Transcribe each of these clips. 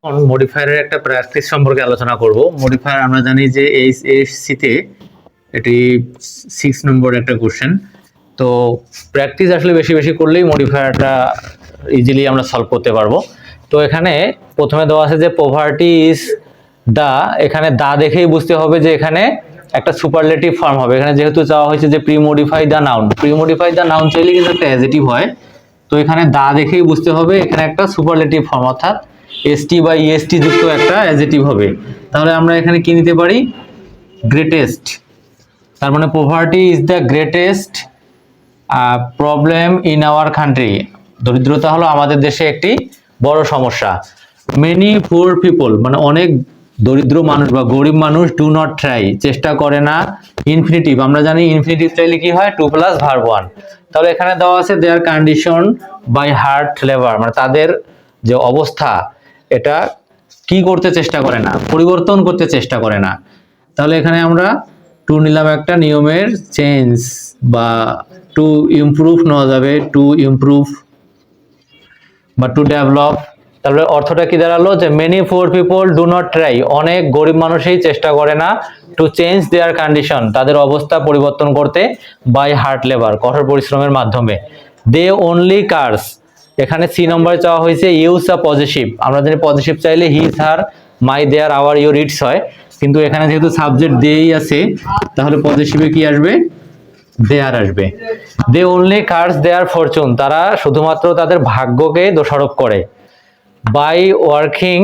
মডিফায়ারের একটা প্র্যাকটিস সম্পর্কে আলোচনা করব। মডিফায়ার আমরা জানি যে এইচএসসি তে এটি 6 নম্বর একটা কোশ্চেন। তো প্র্যাকটিস আসলে বেশি বেশি করলেই মডিফায়ারটা ইজিলি আমরা সলভ করতে পারবো। তো এখানে প্রথমে দেওয়া আছে যে পভার্টি ইজ দা, এখানে দা দেখেই বুঝতে হবে যে এখানে একটা সুপারলেটিভ ফর্ম হবে। এখানে যেহেতু চাওয়া হয়েছে যে প্রিমডিফাই দা নাউন, প্রিমডিফাই দা নাউন চাইলে কিন্তু একটা অ্যাডজেক্টিভ হয়। তো এখানে দা দেখেই বুঝতে হবে এখানে একটা সুপারলেটিভ ফর্ম, অর্থাৎ এসটি বা ইএসটি যুক্ত একটা অ্যাডজেক্টিভ হবে। তাহলে আমরা এখানে কি নিতে পারি? গ্রেটেস্ট। তার মানে poverty is the greatest problem in our country. দরিদ্রতা হলো আমাদের দেশে একটি বড় সমস্যা। মেনি পুয়ার পিপল মানে অনেক দরিদ্র মানুষ বা গরিব মানুষ ডু নট ট্রাই, চেষ্টা করে না। ইনফিনিটিভ আমরা জানি ইনফিনিটিভ চাইলে কি হয়? 2 + ভার্ব 1। তাহলে এখানে দেওয়া আছে দে আর কন্ডিশন বাই হার্ড লেবার, মানে তাদের যে অবস্থা এটা কি করতে চেষ্টা করে না? পরিবর্তন করতে চেষ্টা করে না। তাহলে এখানে আমরা টু নিলাম একটা নিয়মের চেঞ্জ, বা টু ইমপ্রুভ নেওয়া যাবে, টু ইমপ্রুভ বা টু ডেভেলপ। তাহলে অর্থটা কি দাঁড়ালো? যে many poor people do not try, অনেক গরিব মানুষই চেষ্টা করে না। টু চেঞ্জ দেয়ার কন্ডিশন, তাদের অবস্থা পরিবর্তন করতে। বাই হার্ড লেবার, কঠোর পরিশ্রমের মাধ্যমে। দে অনলি কার্স, এখানে সি নম্বরে চাওয়া হয়েছে ইউজ আ পজিটিভ। আমরা জানি পজিটিভ চাইলে his her my their our your its হয়, কিন্তু এখানে যেহেতু সাবজেক্ট দেই আছে তাহলে পজিটিভে কি আসবে? দেয়ার আসবে। They only curse their fortune, তারা শুধুমাত্র তাদের ভাগ্যকে দোষারোপ করে। বাই ওয়ার্কিং,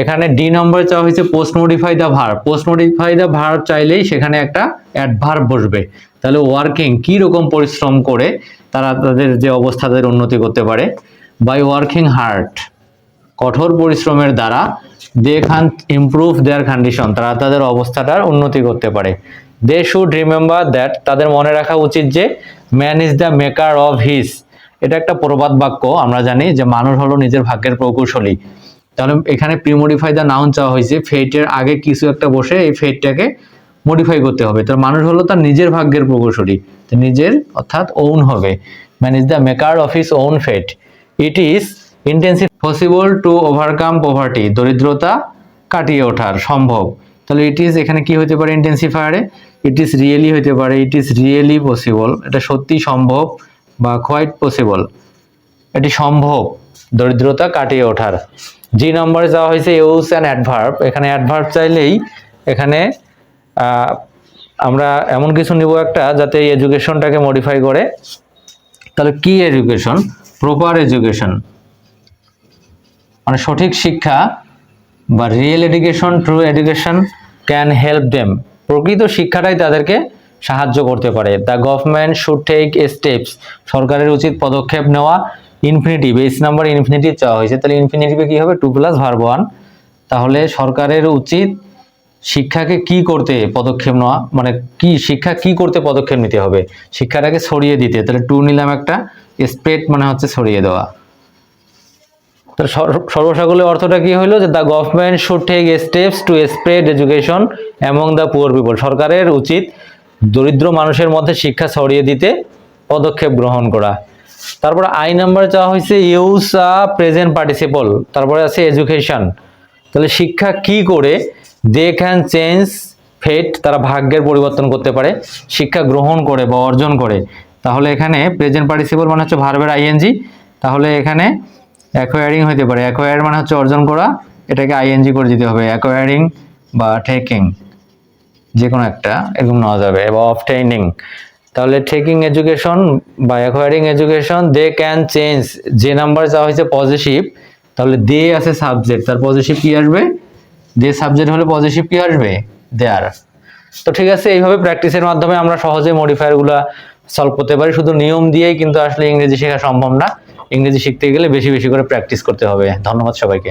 এখানে ডি নম্বরে চাওয়া হয়েছে post modify the verb. Post modify the verb চাইলেই সেখানে একটা অ্যাডভার্ব বসবে। তাহলে ওয়ার্কিং কি রকম পরিশ্রম করে তারা তাদের যে অবস্থা তাদের উন্নতি করতে পারে। বাই ওয়ার্কিং হার্ড, কঠোর পরিশ্রমের দ্বারা। They can improve their condition, তারা তাদের অবস্থাটার উন্নতি করতে পারে। দে শুড রিমেম্বার দ্যাট, তাদের মনে রাখা উচিত যে man is the maker of his, এটা একটা প্রবাদ বাক্য। আমরা জানি যে মানুষ হলো নিজের ভাগ্যের প্রকৌশলী। তাহলে এখানে প্রিমডিফাই দ্য নাউন চাওয়া হয়েছে, ফেটের আগে কিছু একটা বসে এই ফেটটাকে মডিফাই করতে হবে। তো মানুষ হলো তার নিজের ভাগ্যের প্রকৌশলী, তো নিজের অর্থাৎ ওন হবে। Man is the maker of his own fate. It is intensive possible to overcome poverty, দরিদ্রতা কাটিয়ে ওঠার সম্ভব। তাহলে ইট ইজ এখানে কি হতে পারে? ইন্টেন্সিফায়ারে ইট ইজ রিয়েলি হতে পারে, ইট ইজ রিয়েলি পসিবল, এটা সত্যি সম্ভব। বা কোয়াইট পসিবল, এটি সম্ভব দরিদ্রতা কাটিয়ে ওঠার। জি নম্বরে যাওয়া হয়েছে ইউজ অ্যান অ্যাডভার্ব। এখানে অ্যাডভার্ব চাইলেই এখানে আমরা এমন কিছু নিব একটা যাতে এই এডুকেশনটাকে মডিফাই করে। তাহলে কি এডুকেশন? প্রপার এডুকেশন, মানে সঠিক শিক্ষা বা real education, true education can help them, প্রকৃত শিক্ষাটাই তাদেরকে সাহায্য করতে পারে। The government should take steps, সরকারের উচিত পদক্ষেপ নেওয়া। ইনফিনিটিভ, এইচ নাম্বার ইনফিনিটিভ চাওয়া হয়েছে, তাহলে ইনফিনিটিভে কি হবে? 2 + ভার্ব 1। তাহলে সরকারের উচিত শিক্ষাকে কি করতে পদক্ষেপ নেওয়া, মানে কি শিক্ষা কি করতে পদক্ষেপ নিতে হবে? শিক্ষাটাকে ছড়িয়ে দিতে। তাহলে টু নিলাম একটা, স্প্রেড মানে হচ্ছে ছড়িয়ে দেওয়া। সর্বসাকুল্যে অর্থটা কি হলো? যে the government should take steps to spread education among the poor people, সরকারের উচিত দরিদ্র মানুষের মধ্যে শিক্ষা ছড়িয়ে দিতে পদক্ষেপ গ্রহণ করা। তারপরে আই নাম্বার চাওয়া হয়েছে ইউজ আ প্রেজেন্ট পার্টিসিপল, তারপরে আছে এডুকেশন। তাহলে শিক্ষা কি করে? দে ক্যান চেঞ্জ ফেট, তারা ভাগ্যের পরিবর্তন করতে পারে শিক্ষা গ্রহণ করে বা অর্জন করে। তাহলে এখানে প্রেজেন্ট পার্টিসিপল মানে হচ্ছে ভার্বের আইএনজি, তাহলে এখানে অ্যাকোয়ারিং হতে পারে। অ্যাকোয়ার মানে হচ্ছে অর্জন করা, এটাকে আইএনজি করে দিতে হবে। অ্যাকোয়ারিং বা টেকিং, যে কোনো একটা এরকম নেওয়া যাবে, বা অবটেইনিং। তাহলে টেকিং এডুকেশন বা acquiring education. They can change, যে নাম্বার চাওয়া হয়েছে পজিটিভ, তাহলে দে আছে সাবজেক্ট, তার পজিটিভ কি আসবে? দে সাবজেক্ট হলে পজিটিভ কি আসবে? দেয়ার। তো ঠিক আছে, এইভাবে প্র্যাকটিসের মাধ্যমে আমরা সহজে মডিফায়ারগুলো সলভ করতে পারি। শুধু নিয়ম দিয়েই কিন্তু আসলে ইংরেজি শেখা সম্ভব না। ইংরেজি শিখতে গেলে বেশি বেশি করে প্র্যাকটিস করতে হবে। ধন্যবাদ সবাইকে।